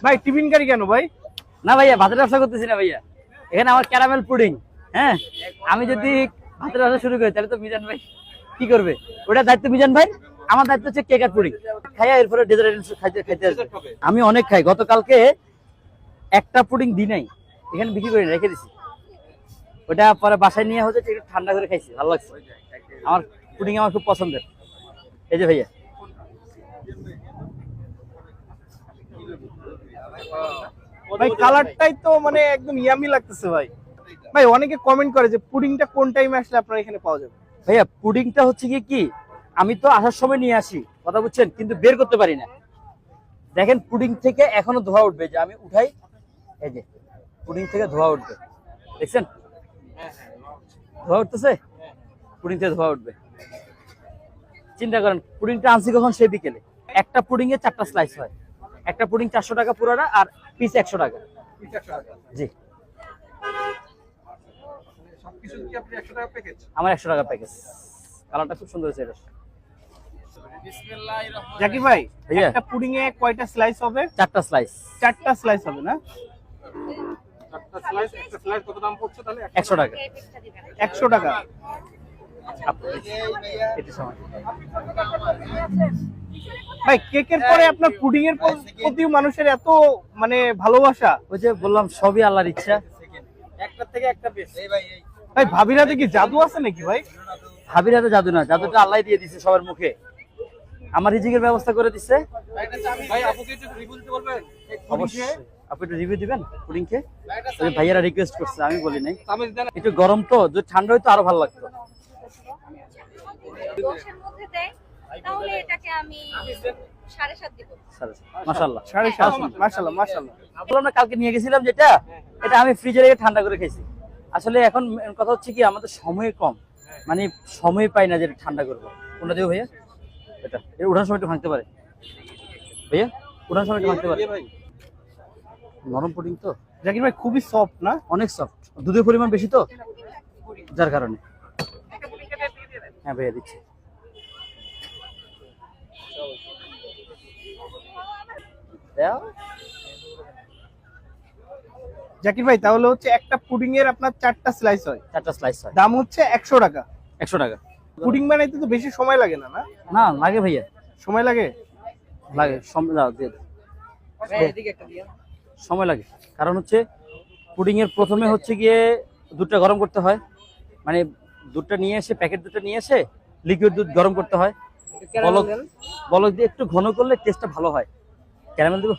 ভাই টিফিন গাড়ি কেন ভাই? না ভাইয়া, ভাতের ব্যবসা করতেছি না ভাইয়া, এখানে আমার ক্যারামেল পুডিং। হ্যাঁ, আমি যদি ভাতের ব্যবসা শুরু করি তাহলে তো মিজান ভাই কি করবে, ওটা দায়িত্ব মিজান ভাই। আমার দায়িত্ব হচ্ছে কেক আর পুডিং খাইয়া এরপরে ডেজার্ট খাইতে খাইতে আসবে। আমি অনেক খাই, গতকালকে একটা পুডিং দিই নাই, এখানে বিক্রি করে রেখে দিছি। ওটা পরে বাসায় নিয়ে হচ্ছে একটু ঠান্ডা করে খাইছি, ভালো লাগছে। আমার পুডিং আমার খুব পছন্দের। এই যে ভাইয়া, ভাই কালারটাই তো মানে একদম ইয়ামি লাগতেছে ভাই। ভাই অনেকে কমেন্ট করে যে পুডিংটা কোন টাইমে আসলে আপনার এখানে পাওয়া যাবে? ভাইয়া পুডিংটা হচ্ছে কি আমি তো আসার সময় নিয়ে আসি, কথা বুঝছেন, কিন্তু বের করতে পারি না। দেখেন পুডিং থেকে এখনো ধোয়া উঠবে, যে আমি উঠাই, এই যে পুডিং থেকে ধোয়া উঠবে, দেখছেন ধোয়া উঠতেছে, পুডিং থেকে ধোয়া উঠবে। চিন্তা করেন পুডিংটা আনছি কখন, সেই বিকেলে। একটা পুডিং এ 4টা স্লাইস হয়, একটা পুডিং 400 টাকা পুরোটা, আর পিস 100 টাকা। জি, আমার 100 টাকা প্যাকেজ। কালারটা খুব সুন্দর হয়েছে এটা। জাকির ভাই ভাইয়া, একটা পুডিং এ কয়টা স্লাইস হবে? 4টা স্লাইস। 4টা স্লাইস হবে না? 4টা স্লাইস, একটা স্লাইস কত দাম পড়ছে তাহলে? 100 টাকা। 100 টাকা। এটা সময় ভাই কেকের পরে আপনার পুডিং এর প্রতি মানুষের এত মানে ভালোবাসা। ওই যে বললাম সবই আল্লাহর ইচ্ছা। একটা থেকে একটা বেশ। ভাই ভাবির হাতে কি জাদু আছে নাকি ভাই? ভাবির হাতে জাদু না, জাদুটা আল্লাহ দিয়ে দিছে সবার মুখে, আমার রিজিকের ব্যবস্থা করে দিচ্ছে। ভাই আপুকে একটু রিভিউ দিতে বলবেন? অবশ্যই আপনি একটু রিভিউ দিবেন পুডিং কে। ওই ভাইয়ারা রিকোয়েস্ট করছে, আমি বলি নাই। তামিজ দেন। একটু গরম তো, যদি ঠান্ডা হইতো আরো ভালো লাগতো। দশের মধ্যে দেয় তাহলে এটাকে আমি 7.5 দিব। মাশাআল্লাহ, 7.5। মাশাআল্লাহ মাশাআল্লাহ। বললাম না কালকে নিয়ে গেছিলাম যেটা, এটা আমি ফ্রিজে রেখে ঠান্ডা করে খেয়েছি। আসলে এখন কথা হচ্ছে কি আমাদের সময় কম, মানে সময় পাই না যে ঠান্ডা করবো। কোনটা দেবো ভাইয়া? এটা উঠানোর সময় একটু ভাঙতে পারে ভাইয়া, উঠানোর সময় একটু ভাঙতে পারে। নরম পুডিং তো জাকির ভাই খুবই সফট না? অনেক সফট, দুধের পরিমাণ বেশি তো যার কারণে। হ্যাঁ ভাইয়া দিচ্ছি। জাকির ভাই তাহলে হচ্ছে একটা পুডিং এর আপনার 4টা স্লাইস হয়, 4টা স্লাইস হয়, দাম হচ্ছে 100 টাকা। 100 টাকা। পুডিং বানাইতে তো বেশি সময় লাগে না? না না লাগে ভাইয়া, সময় লাগে? লাগে সময় দিয়ে দাও। সময় লাগে, কারণ হচ্ছে পুডিং এর প্রথমে হচ্ছে গিয়ে দুধটা গরম করতে হয়, মানে দুধটা নিয়ে এসে, প্যাকেট দুধটা নিয়ে এসে লিকুইড দুধ গরম করতে হয়, বলক দিয়ে একটু ঘন করলে টেস্টটা ভালো হয়। ক্যারামেল দেবো?